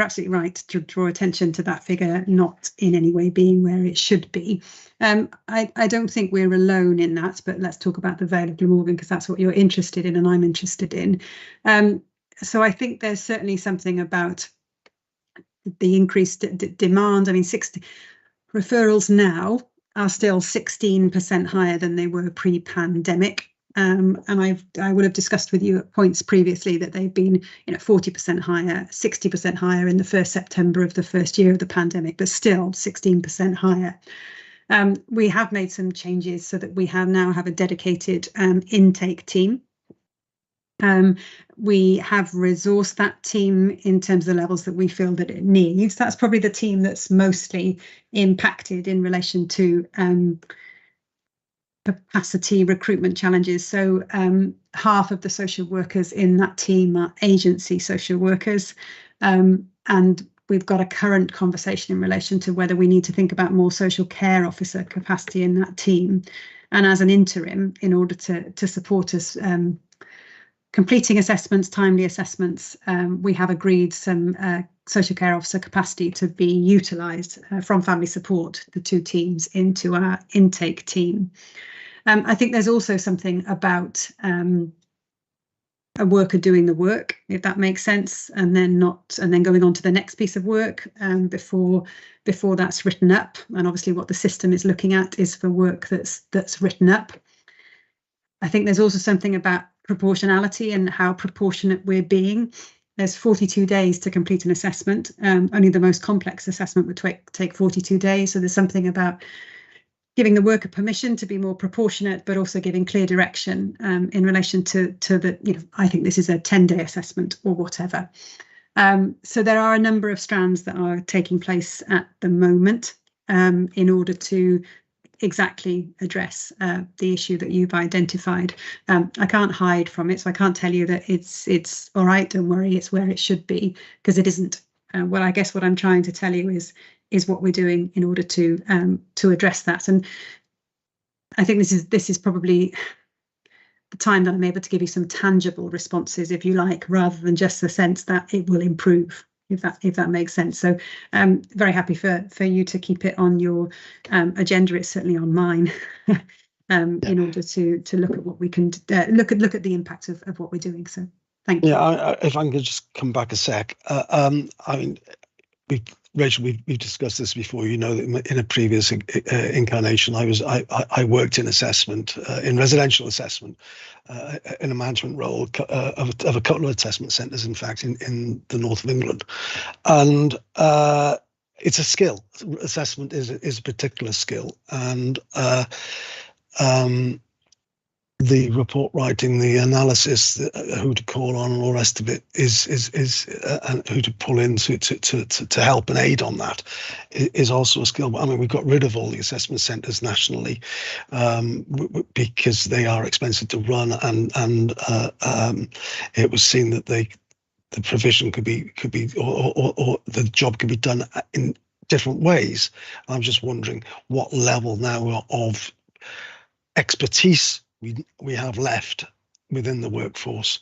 absolutely right to draw attention to that figure not in any way being where it should be. I don't think we're alone in that, but let's talk about the Vale of Glamorgan because that's what you're interested in and I'm interested in. So I think there's certainly something about the increased demand. I mean, 60 referrals now are still 16% higher than they were pre-pandemic. And I would have discussed with you at points previously that they've been 40% higher, 60% higher in the first September of the first year of the pandemic, but still 16% higher. We have made some changes so that we now have a dedicated intake team. We have resourced that team in terms of the levels that we feel that it needs. That's probably the team that's mostly impacted in relation to capacity recruitment challenges. So half of the social workers in that team are agency social workers, and we've got a current conversation in relation to whether we need to think about more social care officer capacity in that team. And as an interim, in order to support us completing assessments, timely assessments, we have agreed some social care officer capacity to be utilised from family support, the two teams, into our intake team. I think there's also something about a worker doing the work, if that makes sense, and then going on to the next piece of work before that's written up. And obviously, what the system is looking at is for work that's written up. I think there's also something about proportionality and how proportionate we're being. There's 42 days to complete an assessment. Only the most complex assessment would take 42 days. So there's something about giving the worker permission to be more proportionate, but also giving clear direction in relation to the, I think this is a 10-day assessment or whatever. So there are a number of strands that are taking place at the moment in order to exactly address the issue that you've identified. I can't hide from it, so I can't tell you that it's all right, don't worry, it's where it should be, because it isn't. Well, I guess what I'm trying to tell you is what we're doing in order to address that. And I think this is probably the time that I'm able to give you some tangible responses, if you like, rather than just the sense that it will improve, if that makes sense. So very happy for you to keep it on your agenda. It's certainly on mine. In order to look at what we can look at the impact of what we're doing. So thank you. Yeah, if I can just come back a sec. I mean, Rachel, we've discussed this before. You know that in a previous incarnation, I worked in assessment, in residential assessment, in a management role of a couple of assessment centres, in fact, in the north of England, and it's a skill. Assessment is a particular skill, and the report writing, the analysis, who to call on, and all the rest of it is and who to pull in to help and aid on that is also a skill. I mean, we've got rid of all the assessment centres nationally because they are expensive to run, and it was seen that the provision could be or the job could be done in different ways. I'm just wondering what level now of expertise we have left within the workforce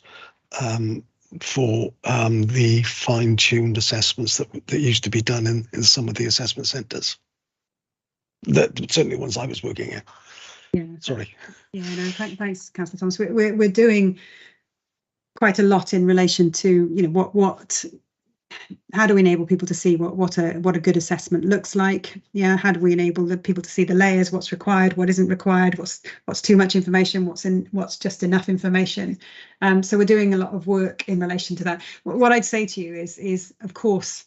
for the fine-tuned assessments that used to be done in some of the assessment centres. That certainly ones I was working in. Yeah. Sorry. Yeah. No. Thanks, Councillor Thomas. We're doing quite a lot in relation to how do we enable people to see what a good assessment looks like? Yeah, how do we enable the people to see the layers, what's required, what isn't required, what's too much information, what's just enough information? So we're doing a lot of work in relation to that. What I'd say to you is of course,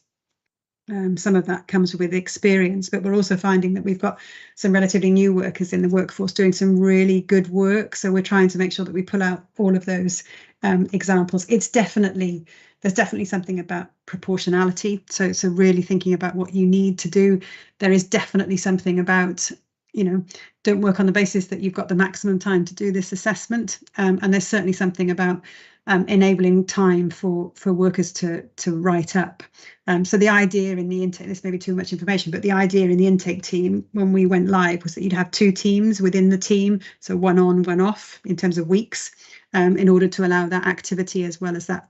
some of that comes with experience, but we're also finding that we've got some relatively new workers in the workforce doing some really good work. So we're trying to make sure that we pull out all of those examples. There's definitely something about proportionality. So really thinking about what you need to do. There is definitely something about, don't work on the basis that you've got the maximum time to do this assessment. And there's certainly something about enabling time for workers to write up. So the idea in the intake, this may be too much information, but the idea in the intake team when we went live was that you'd have 2 teams within the team, so 1 on, 1 off in terms of weeks, in order to allow that activity as well as that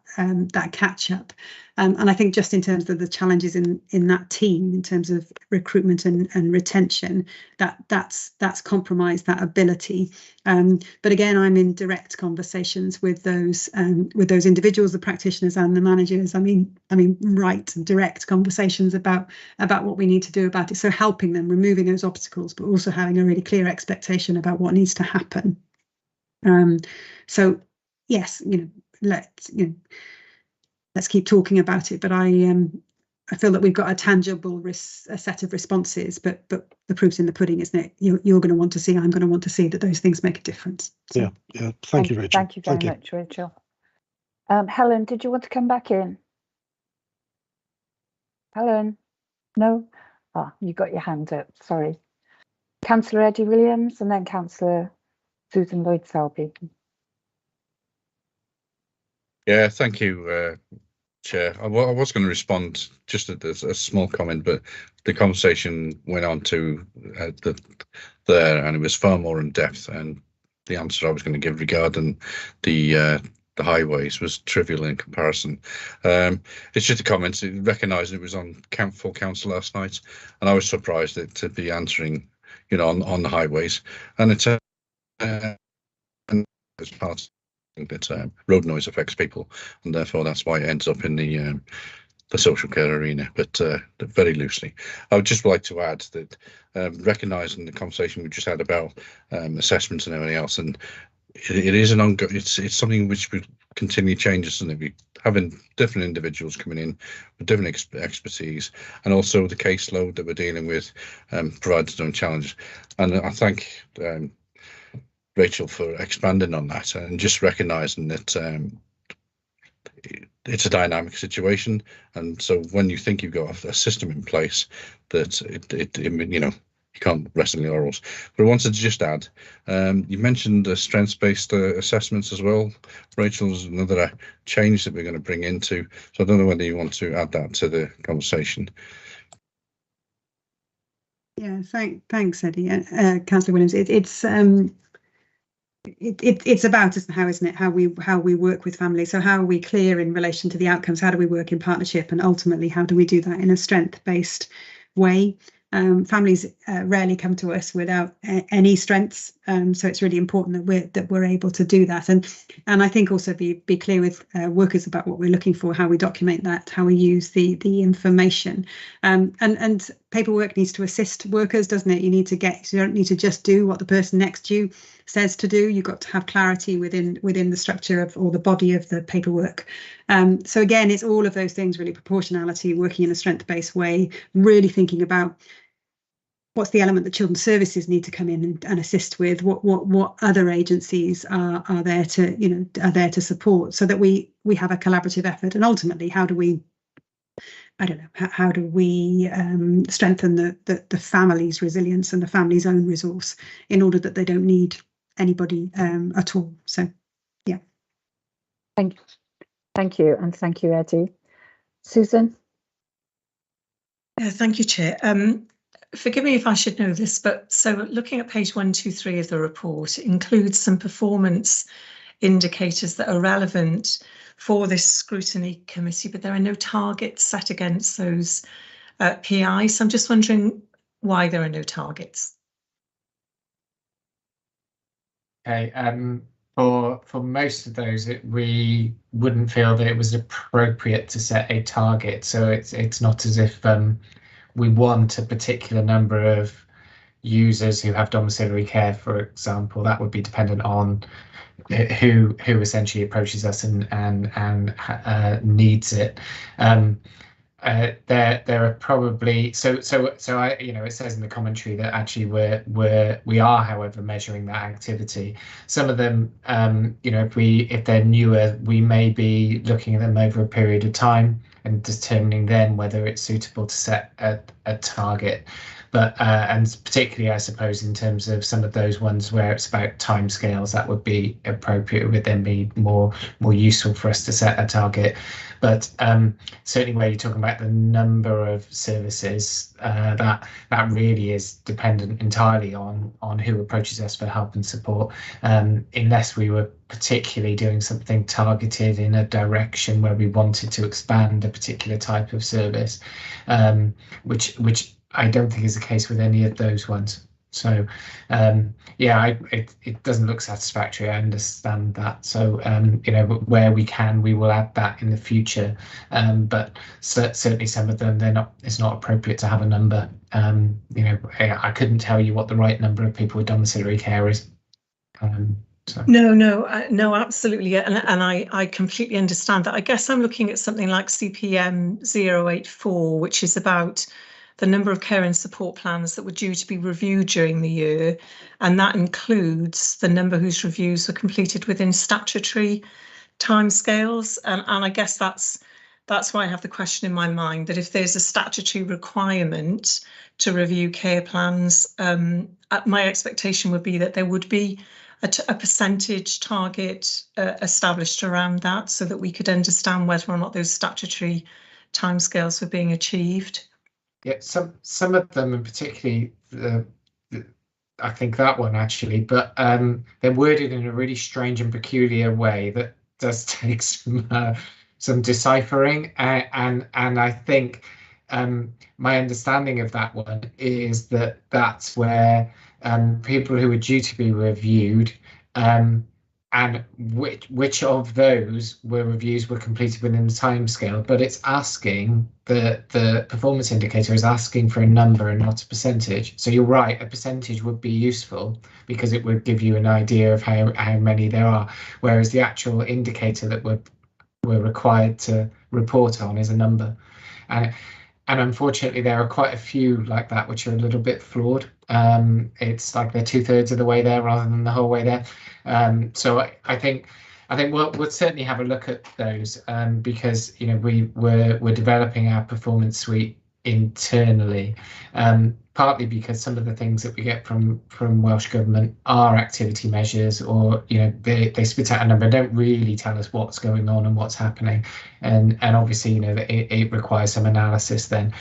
catch up. And I think just in terms of the challenges in that team, in terms of recruitment and retention, that's compromised that ability. But again, I'm in direct conversations with those individuals, the practitioners and the managers. I mean, right, direct conversations about what we need to do about it. So helping them, removing those obstacles, but also having a really clear expectation about what needs to happen. So yes, let's keep talking about it. But I feel that we've got a tangible a set of responses, but the proof's in the pudding, isn't it? You're going to want to see, I'm going to want to see that those things make a difference. So. Yeah. Thank you, Rachel. Thank you very much, Rachel. Helen, did you want to come back in? Helen? No? You got your hand up. Sorry. Councillor Eddie Williams and then Councillor Susan Lloyd-Selby. Yeah, thank you, Chair. I was going to respond just at a small comment, but the conversation went on to there, and it was far more in depth. And the answer I was going to give regarding the highways was trivial in comparison. It's just a comment, recognising it was on full council last night, and I was surprised to be answering, on the highways, and it's as part that road noise affects people, and therefore that's why it ends up in the social care arena, but very loosely. I would just like to add that recognising the conversation we just had about assessments and everything else, and it is an ongoing. It's something which will continue changes, and we having different individuals coming in with different expertise, and also the caseload that we're dealing with provides its own challenges. And I thank Rachel for expanding on that and just recognising that it's a dynamic situation, and so when you think you've got a system in place, that you can't rest on your laurels. But I wanted to just add, you mentioned strengths-based assessments as well. Rachel, is another change that we're going to bring into. So I don't know whether you want to add that to the conversation. Yeah, thanks, Eddie. Councillor Williams, it's about how, isn't it, how we work with families. So how are we clear in relation to the outcomes? How do we work in partnership, and ultimately how do we do that in a strength-based way? Families rarely come to us without any strengths, so it's really important that we're able to do that, and I think also be clear with workers about what we're looking for, how we document that, how we use the information, and paperwork needs to assist workers, doesn't it? You don't need to just do what the person next to you says to do. You've got to have clarity within the structure of, or the body of, the paperwork. So again, it's all of those things, really: proportionality, working in a strength-based way, really thinking about what's the element that children's services need to come in and assist with, what other agencies are there to support, so that we have a collaborative effort. And ultimately, how do we strengthen the family's resilience and the family's own resource in order that they don't need anybody at all. So yeah. Thank you, and thank you, Eddie. Susan? Thank you, Chair. Forgive me if I should know this, but so looking at page 123 of the report, it includes some performance indicators that are relevant for this scrutiny committee, but there are no targets set against those PIs. So I'm just wondering why there are no targets. Okay, for most of those, we wouldn't feel that it was appropriate to set a target. So it's not as if we want a particular number of users who have domiciliary care, for example. That would be dependent on who essentially approaches us and needs it. There are probably so I, it says in the commentary that actually we are, however, measuring that activity. Some of them, if they're newer, we may be looking at them over a period of time and determining then whether it's suitable to set a target. But and particularly, I suppose, in terms of some of those ones where it's about timescales, that would be appropriate. Would then be more useful for us to set a target. But certainly, where you're talking about the number of services, that really is dependent entirely on who approaches us for help and support. Unless we were particularly doing something targeted in a direction where we wanted to expand a particular type of service, which I don't think is the case with any of those ones. So yeah, it doesn't look satisfactory. I understand that. So you know, where we can, we will add that in the future. But certainly some of them, it's not appropriate to have a number. You know, I couldn't tell you what the right number of people with domiciliary care is. So. No, absolutely, and I completely understand that. I guess I'm looking at something like CPM 084, which is about the number of care and support plans that were due to be reviewed during the year, and that includes the number whose reviews were completed within statutory timescales. And I guess that's why I have the question in my mind that if there's a statutory requirement to review care plans, my expectation would be that there would be a percentage target established around that, so that we could understand whether or not those statutory timescales were being achieved. Yeah, some of them, and particularly I think that one actually, but they're worded in a really strange and peculiar way that does take some deciphering, and I think my understanding of that one is that that's where people who are due to be reviewed, and which of those reviews were completed within the timescale, but it's asking the performance indicator is asking for a number and not a percentage. So you're right, a percentage would be useful because it would give you an idea of how many there are, whereas the actual indicator that we're required to report on is a number. And unfortunately, there are quite a few like that which are a little bit flawed. It's like they're 2/3 of the way there rather than the whole way there. So I think we'll certainly have a look at those, because you know we're developing our performance suite internally, partly because some of the things that we get from Welsh Government are activity measures, or you know they spit out a number, don't really tell us what's going on and what's happening, and obviously you know it requires some analysis then.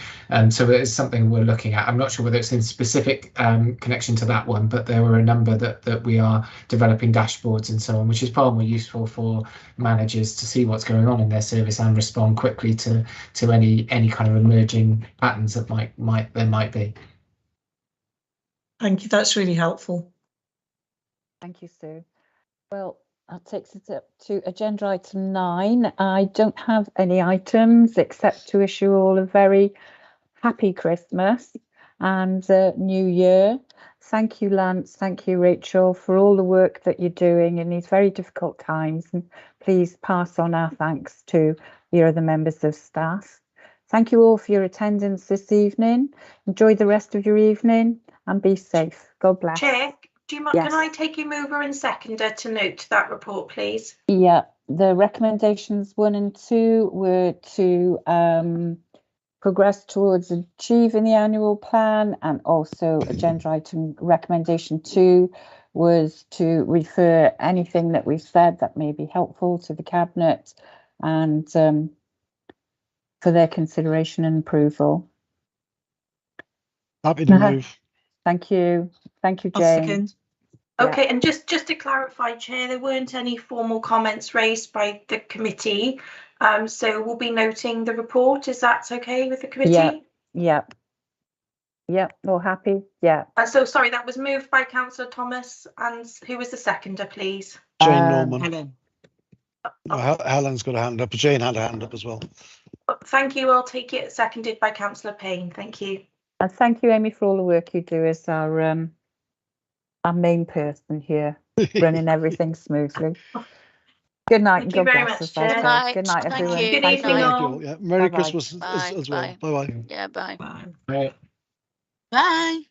So it's something we're looking at. I'm not sure whether it's in specific connection to that one, but there were a number that we are developing dashboards and so on, which is far more useful for managers to see what's going on in their service and respond quickly to any kind of emerging patterns that there might be. Thank you, that's really helpful. Thank you, Sue. Well, that takes us up to agenda item 9. I don't have any items except to wish you all a very happy Christmas and New Year. Thank you, Lance. Thank you, Rachel, for all the work that you're doing in these very difficult times. And please pass on our thanks to the other members of staff. Thank you all for your attendance this evening. Enjoy the rest of your evening and be safe. God bless. Chair, do you mind? Yes. Can I take you mover and seconder to note that report, please? Yeah, the recommendations 1 and 2 were to progress towards achieving the annual plan, and also agenda item recommendation 2 was to refer anything that we've said that may be helpful to the Cabinet and for their consideration and approval. Happy to move. Thank you. Thank you, Jane. Second. Okay, and just to clarify, Chair, there weren't any formal comments raised by the committee, so we'll be noting the report. Is that okay with the committee? Yeah, all happy? Yeah. So sorry, that was moved by Councillor Thomas, and who was the seconder, please? Jane Norman. Helen. Helen's got a hand up. Jane had a hand up as well. Thank you. I'll take it seconded by Councillor Payne. Thank you. And thank you, Amy, for all the work you do as our main person here, running everything smoothly. Good night. Thank and you God very bless much, us. Chair. Good night, Thank everyone. you. Good Thank evening, you. all. Yeah, Merry Bye-bye. Christmas Bye. as well. Bye. Bye bye. Yeah, bye. Bye. Right. Bye.